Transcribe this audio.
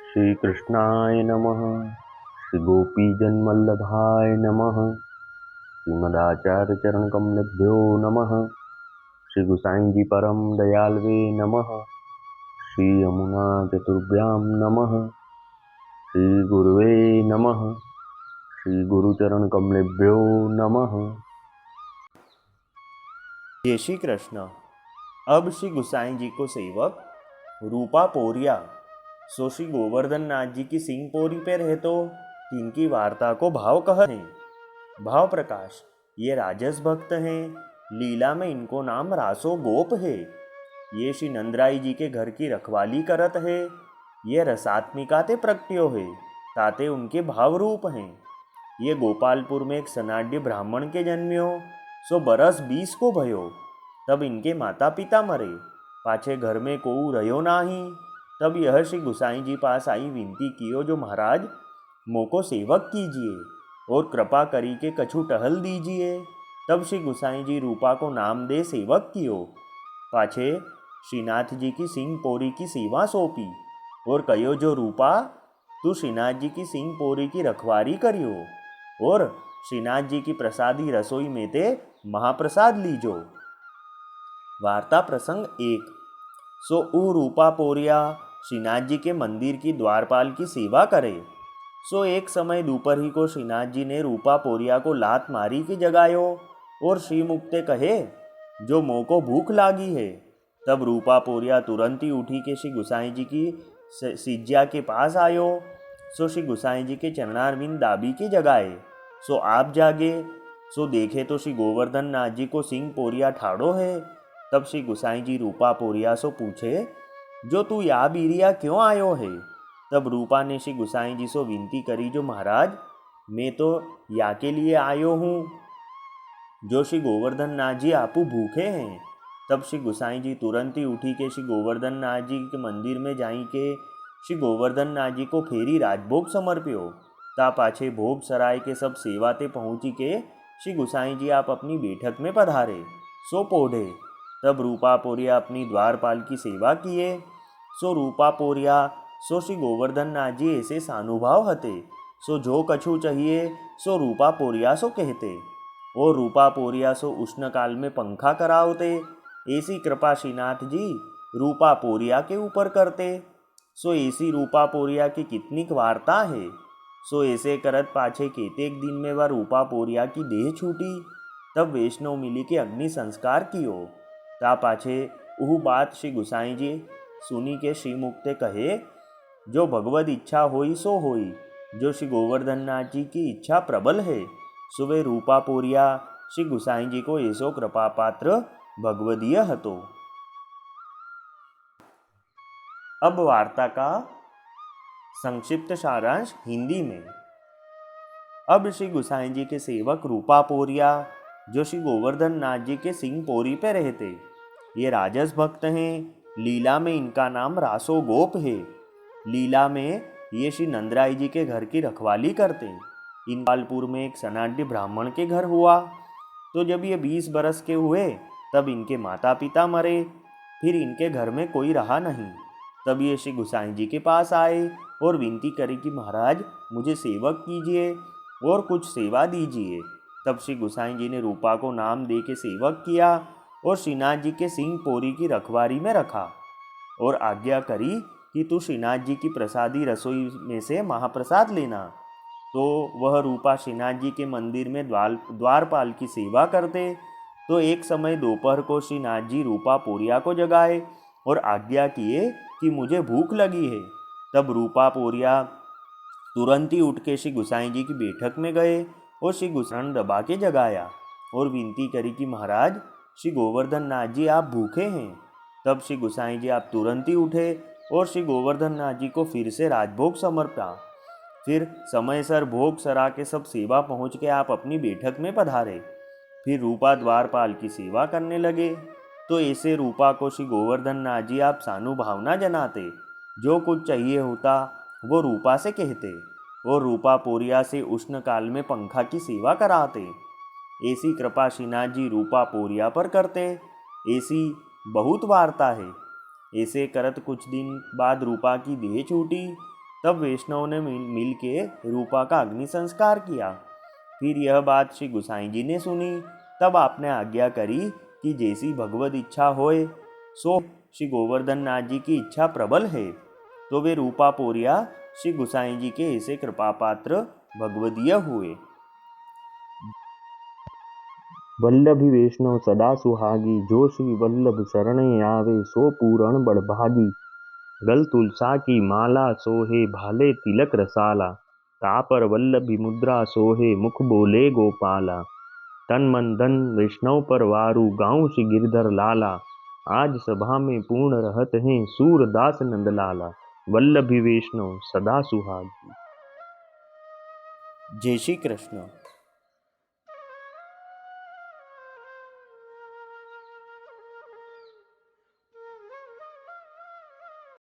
श्री कृष्णाय नमः। श्री गोपीजनवल्लभाय नमः। श्रीमदाचार्य चरण कमलेभ्यो नमः। श्री गुसाई जी परम दयालवे नमः। श्री यमुना चतुर्भ्यां नमः। श्री गुरुवे नमः। श्री गुरुचरण कमलेभ्यो नमः। जय श्री कृष्ण। अब श्री गुसाई जी को सेवक रूपा पोरिया सो श्री गोवर्धन नाथ जी की सिंह पोरी पे रहे तो इनकी वार्ता को भाव कह हैं। भाव प्रकाश ये राजस भक्त हैं। लीला में इनको नाम रासो गोप है। ये श्री नंदराई जी के घर की रखवाली करत है। ये रसात्मिकाते प्रगट्यो है ताते उनके भाव रूप हैं। ये गोपालपुर में एक सनाड्य ब्राह्मण के जन्म्यो सो बरस 20 को भयो। तब इनके माता पिता मरे पाछे घर में कोऊ रहो नाही। तब यह श्री गुसाई जी पास आई विनती कियो जो महाराज मोको सेवक कीजिए और कृपा करी के कछु टहल दीजिए। तब श्री गुसाई जी रूपा को नाम दे सेवक कियो। पाछे श्रीनाथ जी की सिंह पोरी की सेवा सौंपी और कहो जो रूपा तू श्रीनाथ जी की सिंह पोरी की रखवारी करियो और श्रीनाथ जी की प्रसादी रसोई में ते महाप्रसाद लीजो। वार्ता प्रसंग 1। सो ऊ रूपा पोरिया श्रीनाथ जी के मंदिर की द्वारपाल की सेवा करे। सो एक समय दोपहर ही को श्रीनाथ जी ने रूपा पोरिया को लात मारी के जगायो और श्री मुक्ते कहे जो मोह को भूख लागी है। तब रूपा पोरिया तुरंत ही उठी के श्री गुसाई जी की सिज्जा के पास आयो। सो श्री गुसाई जी के चरणारविंद दाबी के जगाए। सो आप जागे सो देखे तो श्री गोवर्धन नाथ जी को सिंह पोरिया ठाड़ो है। तब श्री गुसाई जी रूपा पोरिया सो पूछे जो तू या बीरिया क्यों आयो है। तब रूपा ने श्री गुसाई जी से विनती करी जो महाराज मैं तो या के लिए आयो हूँ जो श्री गोवर्धन नाथ जी आपू भूखे हैं। तब श्री गुसाई जी तुरंत ही उठी के श्री गोवर्धन नाथ जी के मंदिर में जाई के श्री गोवर्धन नाथ जी को फेरी राजभोग समर्प्यो। ता पाछे भोग सराय के सब सेवाते पहुँची के श्री गुसाई जी आप अपनी बैठक में पधारे सो पोढ़े। तब रूपा पोरिया अपनी द्वारपाल की सेवा किए। सो रूपा पोरिया सो श्री गोवर्धन नाथ जी ऐसे सानुभाव हते सो जो कछु चाहिए सो रूपा पोरिया सो कहते और रूपा पोरिया सो उष्ण काल में पंखा करावते। ऐसी कृपा श्रीनाथ जी रूपा पोरिया के ऊपर करते। सो ऐसी रूपा पोरिया की कितनी वार्ता है। सो ऐसे करत पाछे केतेक दिन में वह रूपा पोरिया की देह छूटी। तब वैष्णव मिली के अग्नि संस्कार कियो। ता पाछे उह बात श्री गुसाई जी सुनी के श्री मुक्ते कहे जो भगवद इच्छा होई सो होई। जो श्री गोवर्धन नाथ जी की इच्छा प्रबल है सो वे रूपा पोरिया श्री गुसाई जी को ऐसो कृपा पात्र भगवदीय हतो। अब वार्ता का संक्षिप्त सारांश हिंदी में। अब श्री गुसाई जी के सेवक रूपा पोरिया जो श्री गोवर्धन नाथ जी के सिंह पोरी पे रहते ये राजस भक्त हैं। लीला में इनका नाम रासो गोप है। लीला में ये श्री नंदराई जी के घर की रखवाली करते। इन गोपालपुर में एक सनाड्य ब्राह्मण के घर हुआ। तो जब ये 20 बरस के हुए तब इनके माता पिता मरे। फिर इनके घर में कोई रहा नहीं। तब ये श्री गुसाई जी के पास आए और विनती करी कि महाराज मुझे सेवक कीजिए और कुछ सेवा दीजिए। तब श्री गुसाई जी ने रूपा को नाम दे के सेवक किया और श्रीनाथ जी के सिंह पोरी की रखवारी में रखा और आज्ञा करी कि तू श्रीनाथ जी की प्रसादी रसोई में से महाप्रसाद लेना। तो वह रूपा श्रीनाथ जी के मंदिर में द्वारपाल की सेवा करते। तो एक समय दोपहर को श्रीनाथ जी रूपा पोरिया को जगाए और आज्ञा किए कि मुझे भूख लगी है। तब रूपा पोरिया तुरंत ही उठ के श्री गुसाई जी की बैठक में गए और श्री गुसाई दबा के जगाया और विनती करी कि महाराज श्री गोवर्धन नाथ जी आप भूखे हैं। तब श्री गुसाई जी आप तुरंत ही उठे और श्री गोवर्धन नाथ जी को फिर से राजभोग समर्पा। फिर समय सर भोग सरा के सब सेवा पहुँच के आप अपनी बैठक में पधारे। फिर रूपा द्वारपाल की सेवा करने लगे। तो ऐसे रूपा को श्री गोवर्धन नाथ जी आप सानुभावना जनाते। जो कुछ चाहिए होता वो रूपा से कहते और रूपा पोरिया से उष्ण काल में पंखा की सेवा कराते। ऐसी कृपा श्रीनाथ जी रूपा पोरिया पर करते। ऐसी बहुत वार्ता है। ऐसे करत कुछ दिन बाद रूपा की देह छूटी। तब वैष्णव ने मिल के रूपा का अग्नि संस्कार किया। फिर यह बात श्री गुसाई जी ने सुनी। तब आपने आज्ञा करी कि जैसी भगवत इच्छा होए सो। श्री गोवर्धन नाथ जी की इच्छा प्रबल है तो वे रूपा पोरिया श्री गुसाई जी के ऐसे कृपा पात्र भगवदीय हुए। वल्लभी वैष्णव सदा सुहागी, जो श्री वल्लभ शरणे आवे सो पूरण बड़भागी। गल तुलसा की माला सोहे, भाले तिलक रसाला। तापर वल्लभी मुद्रा सोहे, मुख बोले गोपाला। तन मन धन वैष्णव पर वारू, गाँव श्री गिरधर लाला। आज सभा में पूर्ण रहत हैं, सूरदास नंदलाला। वल्लभी वैष्णव सदा सुहागी। जय श्री कृष्ण।